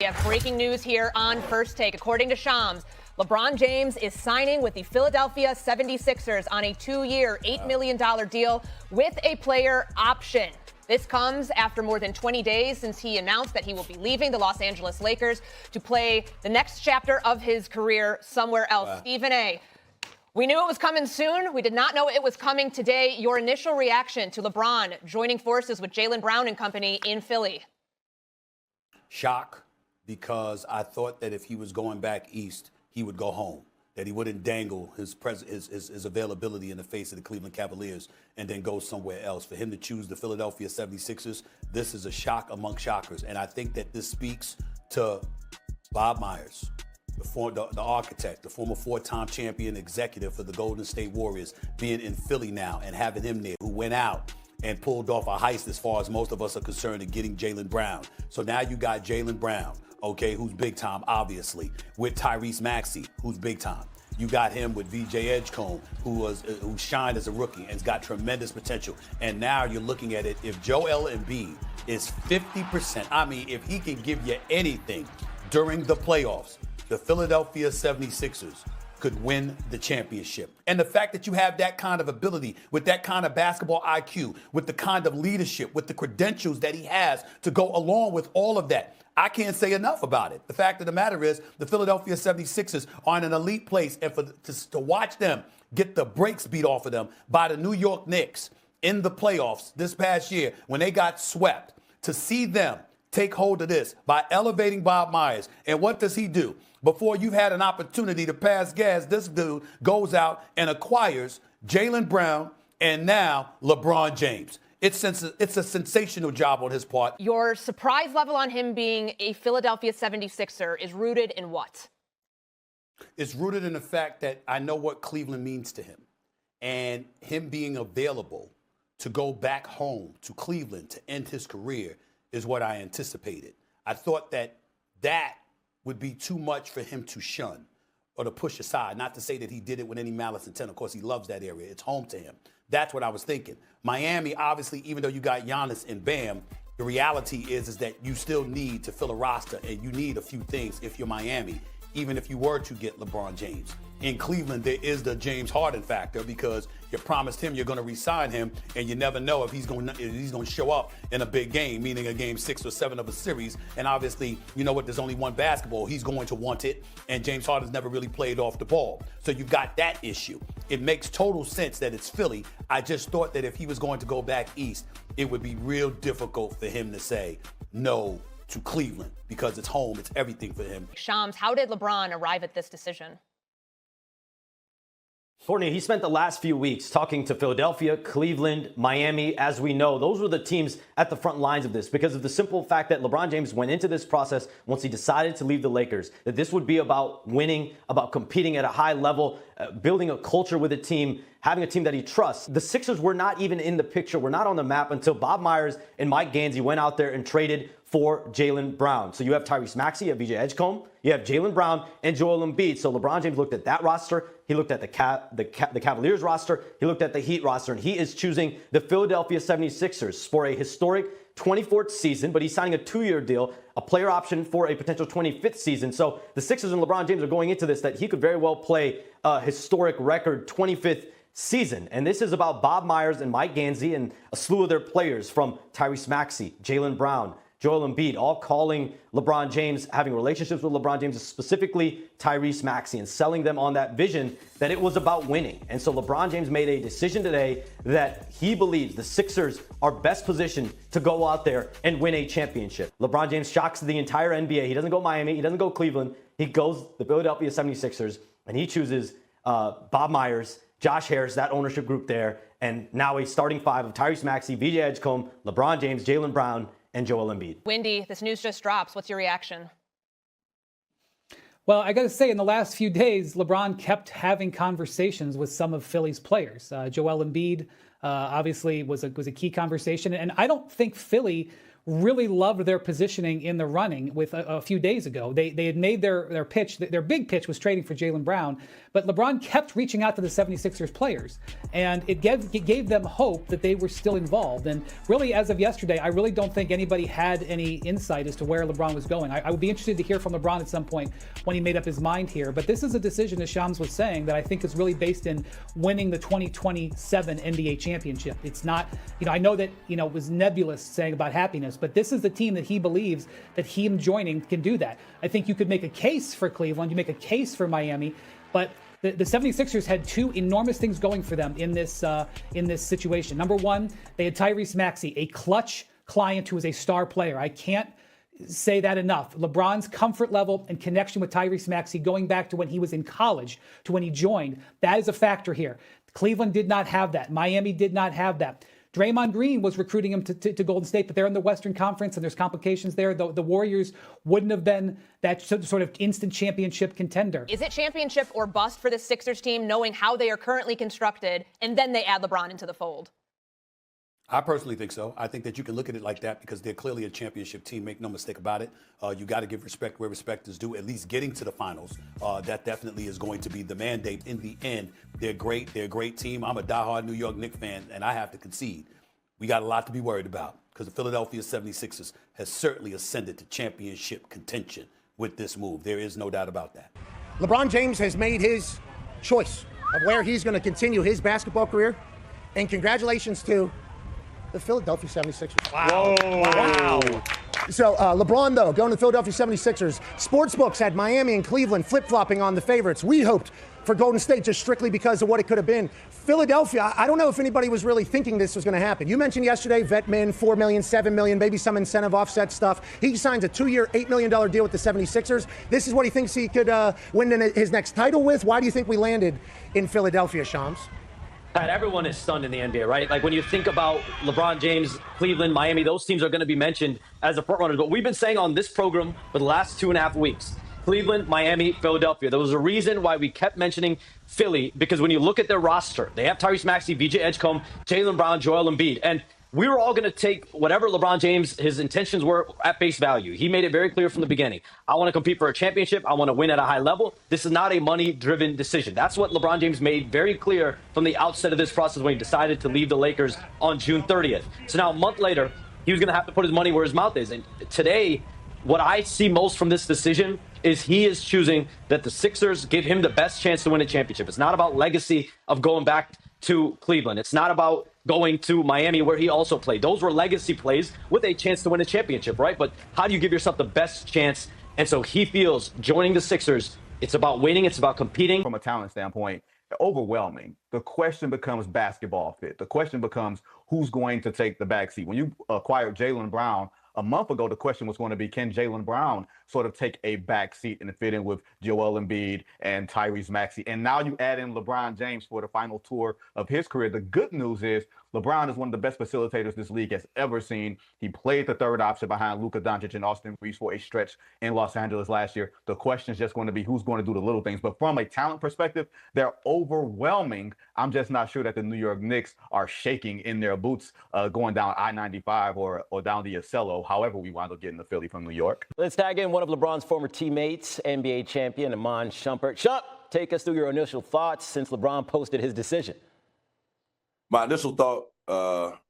We have breaking news here on First Take. According to Shams, LeBron James is signing with the Philadelphia 76ers on a 2-year, $8 million deal with a player option. This comes after more than 20 days since he announced that he will be leaving the Los Angeles Lakers to play the next chapter of his career somewhere else. Wow. Stephen A., we knew it was coming soon. We did not know it was coming today. Your initial reaction to LeBron joining forces with Jaylen Brown and company in Philly? Shock, because I thought that if he was going back east, he would go home, that he wouldn't dangle his availability in the face of the Cleveland Cavaliers and then go somewhere else. For him to choose the Philadelphia 76ers, this is a shock among shockers. And I think that this speaks to Bob Myers, the architect, the former 4-time champion executive for the Golden State Warriors, being in Philly now and having him there, who went out and pulled off a heist as far as most of us are concerned in getting Jaylen Brown. So now you got Jaylen Brown, okay, who's big time, obviously, with Tyrese Maxey, who's big time. You got him with VJ Edgecombe, who shined as a rookie and has got tremendous potential. And now you're looking at it, if Joel Embiid is 50%, I mean, if he can give you anything during the playoffs, the Philadelphia 76ers could win the championship. And the fact that you have that kind of ability, with that kind of basketball IQ, with the kind of leadership, with the credentials that he has to go along with all of that, I can't say enough about it. The fact of the matter is the Philadelphia 76ers are in an elite place, and to watch them get the brakes beat off of them by the New York Knicks in the playoffs this past year when they got swept, to see them take hold of this by elevating Bob Myers. And what does he do? Before you've had an opportunity to pass gas, this dude goes out and acquires Jaylen Brown and now LeBron James. It's a sensational job on his part. Your surprise level on him being a Philadelphia 76er is rooted in what? It's rooted in the fact that I know what Cleveland means to him. And him being available to go back home to Cleveland to end his career is what I anticipated. I thought that would be too much for him to shun or to push aside. Not to say that he did it with any malice intent. Of course, he loves that area. It's home to him. That's what I was thinking. Miami, obviously, even though you got Giannis and Bam, the reality is that you still need to fill a roster, and you need a few things if you're Miami, even if you were to get LeBron James. In Cleveland, there is the James Harden factor, because you promised him you're going to re-sign him, and you never know if he's going to show up in a big game, meaning a game 6 or 7 of a series. And obviously, you know what? There's only one basketball. He's going to want it, and James Harden's never really played off the ball. So you've got that issue. It makes total sense that it's Philly. I just thought that if he was going to go back east, it would be real difficult for him to say no to Cleveland, because it's home. It's everything for him. Shams, how did LeBron arrive at this decision? Courtney, he spent the last few weeks talking to Philadelphia, Cleveland, Miami. As we know, those were the teams at the front lines of this, because of the simple fact that LeBron James went into this process once he decided to leave the Lakers, that this would be about winning, about competing at a high level, building a culture with a team, having a team that he trusts. The Sixers were not even in the picture, were not on the map until Bob Myers and Mike Gansey went out there and traded for Jaylen Brown. So you have Tyrese Maxey, you have VJ Edgecombe, you have Jaylen Brown and Joel Embiid. So LeBron James looked at that roster, he looked at the Cavaliers roster, he looked at the Heat roster, and he is choosing the Philadelphia 76ers for a historic 24th season, but he's signing a 2-year deal, a player option for a potential 25th season. So the Sixers and LeBron James are going into this that he could very well play a historic record 25th season. And this is about Bob Myers and Mike Gansey and a slew of their players, from Tyrese Maxey, Jaylen Brown, Joel Embiid, all calling LeBron James, having relationships with LeBron James, specifically Tyrese Maxey, and selling them on that vision that it was about winning. And so LeBron James made a decision today that he believes the Sixers are best positioned to go out there and win a championship. LeBron James shocks the entire NBA. He doesn't go Miami. He doesn't go Cleveland. He goes the Philadelphia 76ers, and he chooses Bob Myers, Josh Harris, that ownership group there, and now a starting 5 of Tyrese Maxey, VJ Edgecombe, LeBron James, Jaylen Brown, and Joel Embiid. Wendy, this news just drops. What's your reaction? Well, I got to say, in the last few days, LeBron kept having conversations with some of Philly's players. Joel Embiid obviously was a key conversation, and I don't think Philly really loved their positioning in the running with a few days ago. They had made their pitch. Their big pitch was trading for Jaylen Brown, but LeBron kept reaching out to the 76ers players, and it gave them hope that they were still involved. And really, as of yesterday, I really don't think anybody had any insight as to where LeBron was going. I would be interested to hear from LeBron at some point when he made up his mind here. But this is a decision, as Shams was saying, that I think is really based in winning the 2027 NBA championship. It's not, I know that, it was nebulous saying about happiness, but this is the team that he believes that him joining can do that. I think you could make a case for Cleveland, you make a case for Miami, but the 76ers had two enormous things going for them in this situation. Number one, they had Tyrese Maxey, a clutch client who is a star player. I can't say that enough. LeBron's comfort level and connection with Tyrese Maxey going back to when he was in college, to when he joined, that is a factor here. Cleveland did not have that. Miami did not have that. Draymond Green was recruiting him to Golden State, but they're in the Western Conference and there's complications there. The Warriors wouldn't have been that sort of instant championship contender. Is it championship or bust for the Sixers team, knowing how they are currently constructed, and then they add LeBron into the fold? I personally think so. I think that you can look at it like that because they're clearly a championship team. Make no mistake about it. You got to give respect where respect is due, at least getting to the finals. That definitely is going to be the mandate in the end. They're great. They're a great team. I'm a diehard New York Knicks fan, and I have to concede. We got a lot to be worried about because the Philadelphia 76ers has certainly ascended to championship contention with this move. There is no doubt about that. LeBron James has made his choice of where he's going to continue his basketball career. And congratulations to the Philadelphia 76ers. Wow. Wow. So LeBron, though, going to the Philadelphia 76ers. Sportsbooks had Miami and Cleveland flip-flopping on the favorites. We hoped for Golden State just strictly because of what it could have been. Philadelphia, I don't know if anybody was really thinking this was going to happen. You mentioned yesterday, vet min, $4 million, $7 million, maybe some incentive offset stuff. He signs a 2-year, $8 million deal with the 76ers. This is what he thinks he could win his next title with. Why do you think we landed in Philadelphia, Shams? Pat, everyone is stunned in the NBA, right? Like when you think about LeBron James, Cleveland, Miami, those teams are going to be mentioned as the front runners. But we've been saying on this program for the last 2.5 weeks, Cleveland, Miami, Philadelphia. There was a reason why we kept mentioning Philly, because when you look at their roster, they have Tyrese Maxey, VJ Edgecombe, Jaylen Brown, Joel Embiid. And we were all going to take whatever LeBron James, his intentions were at face value. He made it very clear from the beginning. I want to compete for a championship. I want to win at a high level. This is not a money-driven decision. That's what LeBron James made very clear from the outset of this process when he decided to leave the Lakers on June 30th. So now a month later, he was going to have to put his money where his mouth is. And today, what I see most from this decision is he is choosing that the Sixers give him the best chance to win a championship. It's not about legacy of going back to Cleveland. It's not about going to Miami, where he also played. Those were legacy plays with a chance to win a championship, right? But how do you give yourself the best chance? And so he feels joining the Sixers, it's about winning, it's about competing. From a talent standpoint, overwhelming. The question becomes basketball fit. The question becomes who's going to take the backseat. When you acquired Jaylen Brown a month ago, the question was going to be, can Jaylen Brown sort of take a back seat and fit in with Joel Embiid and Tyrese Maxey? And now you add in LeBron James for the final tour of his career. The good news is LeBron is one of the best facilitators this league has ever seen. He played the third option behind Luka Doncic and Austin Reeves for a stretch in Los Angeles last year. The question is just going to be who's going to do the little things. But from a talent perspective, they're overwhelming. I'm just not sure that the New York Knicks are shaking in their boots going down I-95 or down the Acelo, however we wind up getting to Philly from New York. Let's tag in one of LeBron's former teammates, NBA champion Iman Shumpert. Shump, take us through your initial thoughts since LeBron posted his decision. My initial thought,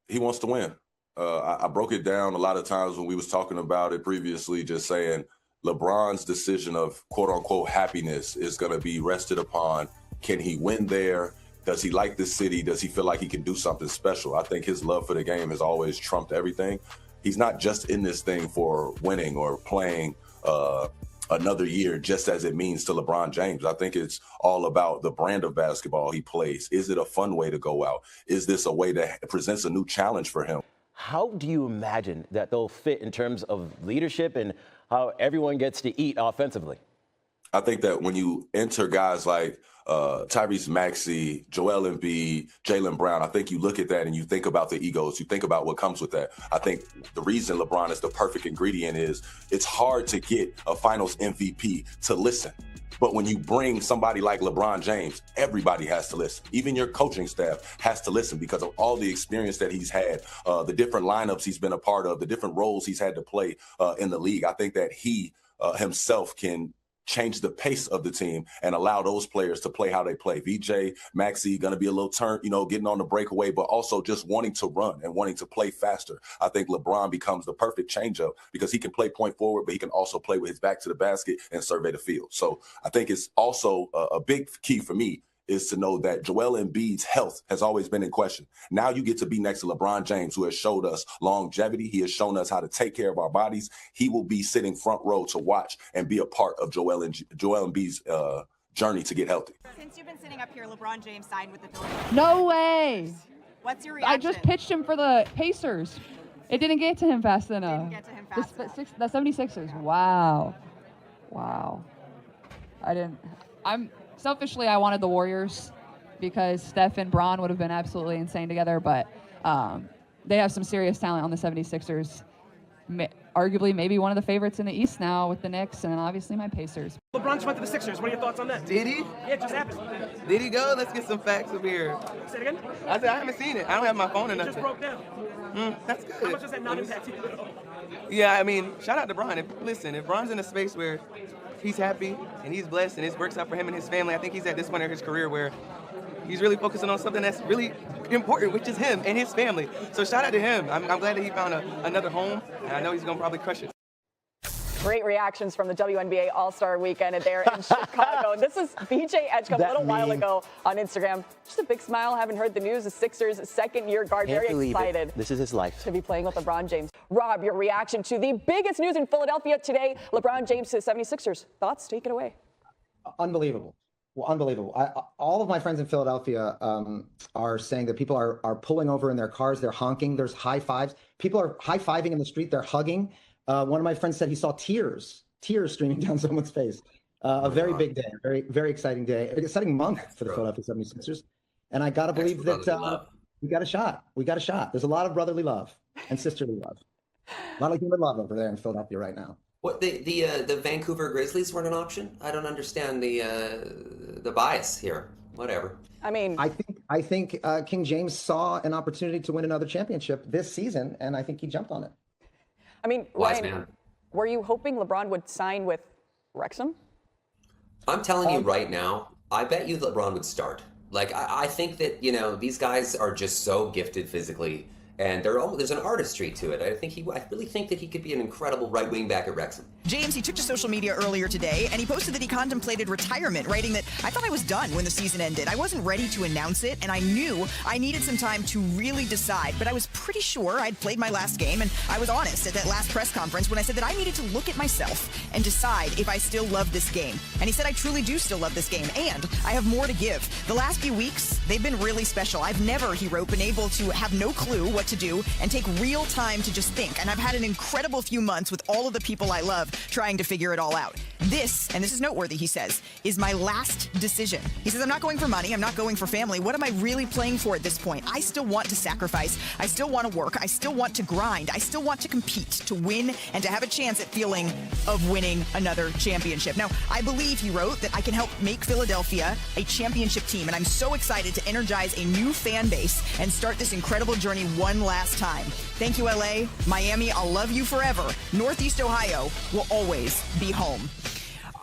he wants to win. I broke it down a lot of times when we was talking about it previously, just saying LeBron's decision of quote-unquote happiness is going to be rested upon, can he win there? Does he like this city? Does he feel like he can do something special? I think his love for the game has always trumped everything. He's not just in this thing for winning or playing another year just as it means to LeBron James. I think it's all about the brand of basketball he plays. Is it a fun way to go out? Is this a way that presents a new challenge for him? How do you imagine that they'll fit in terms of leadership and how everyone gets to eat offensively? I think that when you enter guys like Tyrese Maxey, Joel Embiid, Jaylen Brown, I think you look at that and you think about the egos. You think about what comes with that. I think the reason LeBron is the perfect ingredient is it's hard to get a finals MVP to listen. But when you bring somebody like LeBron James, everybody has to listen. Even your coaching staff has to listen because of all the experience that he's had, the different lineups he's been a part of, the different roles he's had to play in the league. I think that he himself can change the pace of the team and allow those players to play how they play. VJ, Maxey, going to be a little turn, getting on the breakaway, but also just wanting to run and wanting to play faster. I think LeBron becomes the perfect changeup because he can play point forward, but he can also play with his back to the basket and survey the field. So I think it's also a big key for me is to know that Joel Embiid's health has always been in question. Now you get to be next to LeBron James, who has showed us longevity. He has shown us how to take care of our bodies. He will be sitting front row to watch and be a part of Joel Embiid's journey to get healthy. Since you've been sitting up here, LeBron James signed with the Philadelphia. No way. What's your reaction? I just pitched him for the Pacers. It didn't get to him fast enough. Didn't get to him fast enough. The 76ers. Wow. Selfishly, I wanted the Warriors because Steph and Bron would have been absolutely insane together, but they have some serious talent on the 76ers. Arguably maybe one of the favorites in the East now with the Knicks, and then obviously my Pacers. LeBron just went to the Sixers. What are your thoughts on that? Did he? Yeah, it just happened. Did he go? Let's get some facts up here. Say it again? I said I haven't seen it. I don't have my phone or It nothing. just broke down. That's good. How much does that not impact you? Yeah, I mean, shout out to Bron. If Bron's in a space where he's happy and he's blessed and it works out for him and his family, I think he's at this point in his career where he's really focusing on something that's really important, which is him and his family. So shout out to him. I'm glad that he found another home, and I know he's going to probably crush it. Great reactions from the WNBA All-Star Weekend there in Chicago. This is BJ Edgecombe a little while ago on Instagram. Just a big smile, having heard the news. The Sixers' second-year guard, very excited. This is his life. To be playing with LeBron James. Rob, your reaction to the biggest news in Philadelphia today, LeBron James to the 76ers. Thoughts? Take it away. Unbelievable. Well, unbelievable. All of my friends in Philadelphia are saying that people are pulling over in their cars. They're honking. There's high fives. People are high-fiving in the street. They're hugging. One of my friends said he saw tears streaming down someone's face. A very big day, very, very exciting day, exciting month for the Philadelphia 76ers. And I got to believe that we got a shot. We got a shot. There's a lot of brotherly love and sisterly love. A lot of human love over there in Philadelphia right now. What the Vancouver Grizzlies weren't an option? I don't understand the bias here. Whatever. I mean, I think King James saw an opportunity to win another championship this season, and I think he jumped on it. I mean, Ryan, were you hoping LeBron would sign with Wrexham? I'm telling you right now, I bet you LeBron would start. Like, I think that, these guys are just so gifted physically, and there's an artistry to it. I really think that he could be an incredible right wing back at Wrexham. James, he took to social media earlier today, and he posted that he contemplated retirement, writing that, I thought I was done when the season ended. I wasn't ready to announce it, and I knew I needed some time to really decide, but I was pretty sure I'd played my last game, and I was honest at that last press conference when I said that I needed to look at myself and decide if I still love this game. And he said, I truly do still love this game, and I have more to give. The last few weeks, they've been really special. I've never, he wrote, been able to have no clue what to do and take real time to just think. And I've had an incredible few months with all of the people I love trying to figure it all out. This, and this is noteworthy, he says, is my last decision. He says, I'm not going for money. I'm not going for family. What am I really playing for at this point? I still want to sacrifice. I still want to work. I still want to grind. I still want to compete, to win, and to have a chance at feeling of winning another championship. Now, I believe, he wrote, that I can help make Philadelphia a championship team. And I'm so excited to energize a new fan base and start this incredible journey one last time. Thank you, LA. Miami, I'll love you forever. Northeast Ohio will always be home.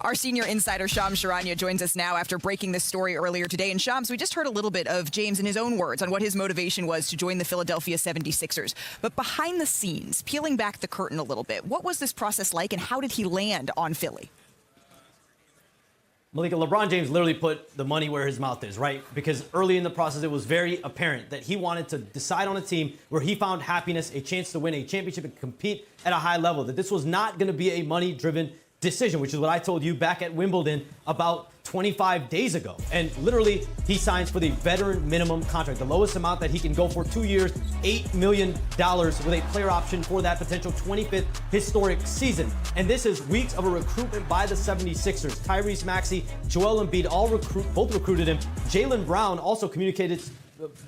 Our senior insider, Shams Charania, joins us now after breaking this story earlier today. And Shams, we just heard a little bit of James in his own words on what his motivation was to join the Philadelphia 76ers. But behind the scenes, peeling back the curtain a little bit, what was this process like and how did he land on Philly? Malika, LeBron James literally put the money where his mouth is, right? Because early in the process, it was very apparent that he wanted to decide on a team where he found happiness, a chance to win a championship and compete at a high level, that this was not going to be a money-driven decision, which is what I told you back at Wimbledon about 25 days ago. And literally, he signs for the veteran minimum contract, the lowest amount that he can go for 2 years, $8 million with a player option for that potential 25th historic season. And this is weeks of a recruitment by the 76ers. Tyrese Maxey, Joel Embiid both recruited him. Jaylen Brown also communicated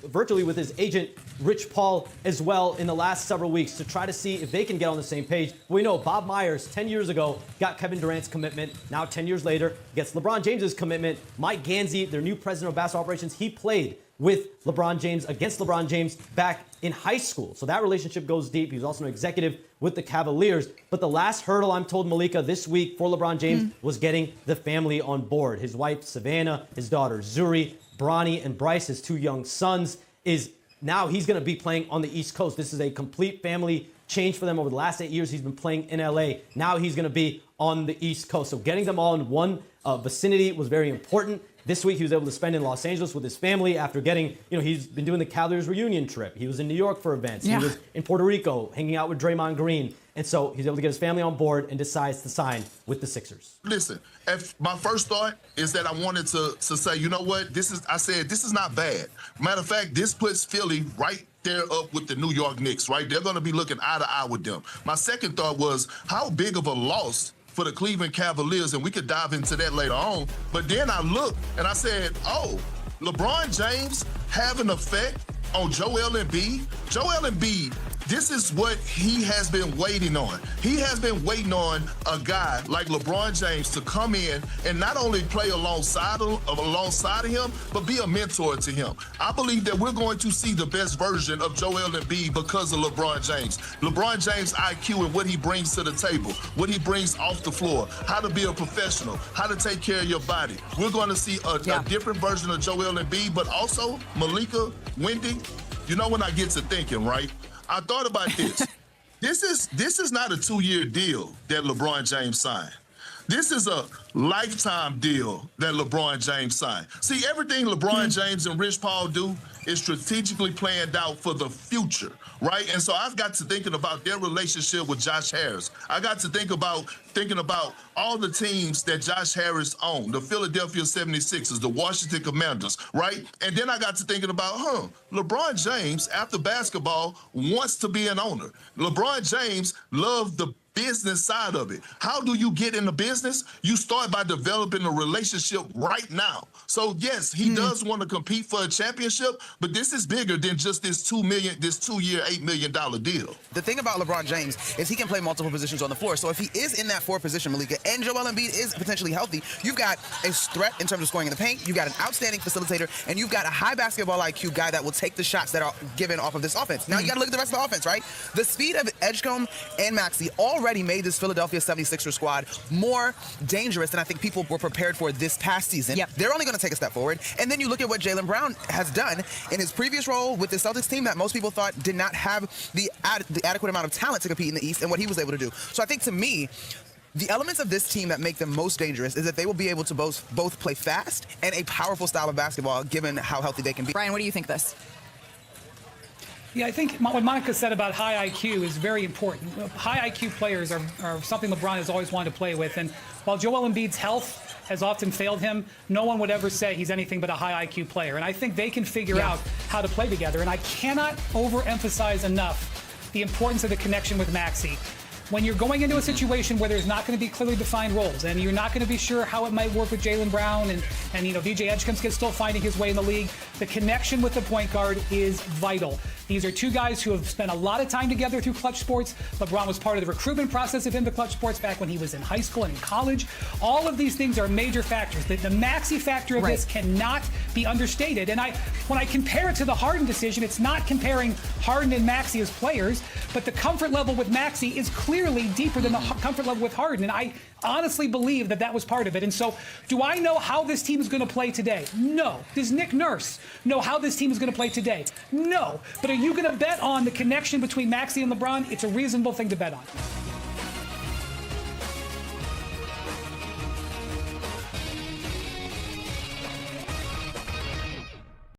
virtually with his agent, Rich Paul, as well in the last several weeks to try to see if they can get on the same page. We know Bob Myers, 10 years ago, got Kevin Durant's commitment. Now, 10 years later, gets LeBron James's commitment. Mike Gansey, their new president of basketball operations, he played with LeBron James, against LeBron James back in high school. So that relationship goes deep. He was also an executive with the Cavaliers. But the last hurdle, I'm told, Malika, this week for LeBron James was getting the family on board. His wife, Savannah, his daughter, Zuri, Bronny, and Bryce, his 2 young sons, is now he's going to be playing on the East Coast. This is a complete family change for them. Over the last 8 years, he's been playing in LA. Now he's going to be on the East Coast. So getting them all in one vicinity was very important. This week, he was able to spend in Los Angeles with his family after getting, he's been doing the Cavaliers reunion trip. He was in New York for events. Yeah. He was in Puerto Rico hanging out with Draymond Green. And so he's able to get his family on board and decides to sign with the Sixers. Listen, my first thought is that I wanted to say, you know what? This is not bad. Matter of fact, this puts Philly right there up with the New York Knicks, right? They're going to be looking eye to eye with them. My second thought was, how big of a loss for the Cleveland Cavaliers, and we could dive into that later on. But then I looked and I said, oh, LeBron James have an effect on Joel Embiid. Joel Embiid, this is what he has been waiting on. He has been waiting on a guy like LeBron James to come in and not only play alongside of him, but be a mentor to him. I believe that we're going to see the best version of Joel Embiid because of LeBron James. LeBron James' IQ and what he brings to the table, what he brings off the floor, how to be a professional, how to take care of your body. We're going to see a different version of Joel Embiid, but also Malika, Wendy, when I get to thinking, right? I thought about this. This is not a 2-year deal that LeBron James signed. This is a lifetime deal that LeBron James signed. See, everything LeBron James and Rich Paul do is strategically planned out for the future, right? And so I've got to thinking about their relationship with Josh Harris. I got to thinking about all the teams that Josh Harris owned, the Philadelphia 76ers, the Washington Commanders, right? And then I got to thinking about, LeBron James, after basketball, wants to be an owner. LeBron James loved the business side of it. How do you get in the business? You start by developing a relationship right now. So yes, he does want to compete for a championship, but this is bigger than just this 2-year, $8 million deal. The thing about LeBron James is he can play multiple positions on the floor. So if he is in that 4th position, Malika, and Joel Embiid is potentially healthy, you've got a threat in terms of scoring in the paint, you've got an outstanding facilitator, and you've got a high basketball IQ guy that will take the shots that are given off of this offense. Now you got to look at the rest of the offense, right? The speed of Edgecombe and Maxey already made this Philadelphia 76ers squad more dangerous than I think people were prepared for this past season. Yep. They're only going to take a step forward. And then you look at what Jaylen Brown has done in his previous role with the Celtics team that most people thought did not have the adequate amount of talent to compete in the East, and what he was able to do. So I think, to me, the elements of this team that make them most dangerous is that they will be able to both play fast and a powerful style of basketball, given how healthy they can be. Brian, what do you think of this? Yeah, I think what Monica said about high IQ is very important. High IQ players are something LeBron has always wanted to play with. And while Joel Embiid's health has often failed him, no one would ever say he's anything but a high IQ player. And I think they can figure out how to play together. And I cannot overemphasize enough the importance of the connection with Maxey. When you're going into a situation where there's not going to be clearly defined roles, and you're not going to be sure how it might work with Jaylen Brown, and VJ Edgecombe's still finding his way in the league, the connection with the point guard is vital. These are two guys who have spent a lot of time together through Clutch Sports. LeBron was part of the recruitment process of him to Clutch Sports back when he was in high school and in college. All of these things are major factors. The Maxey factor of this cannot be understated. And when I compare it to the Harden decision, it's not comparing Harden and Maxey as players, but the comfort level with Maxey is clearly deeper than the comfort level with Harden. And I honestly believe that was part of it. And so, do I know how this team is going to play today? No. Does Nick Nurse know how this team is going to play today? No. But are you going to bet on the connection between Maxey and LeBron? It's a reasonable thing to bet on.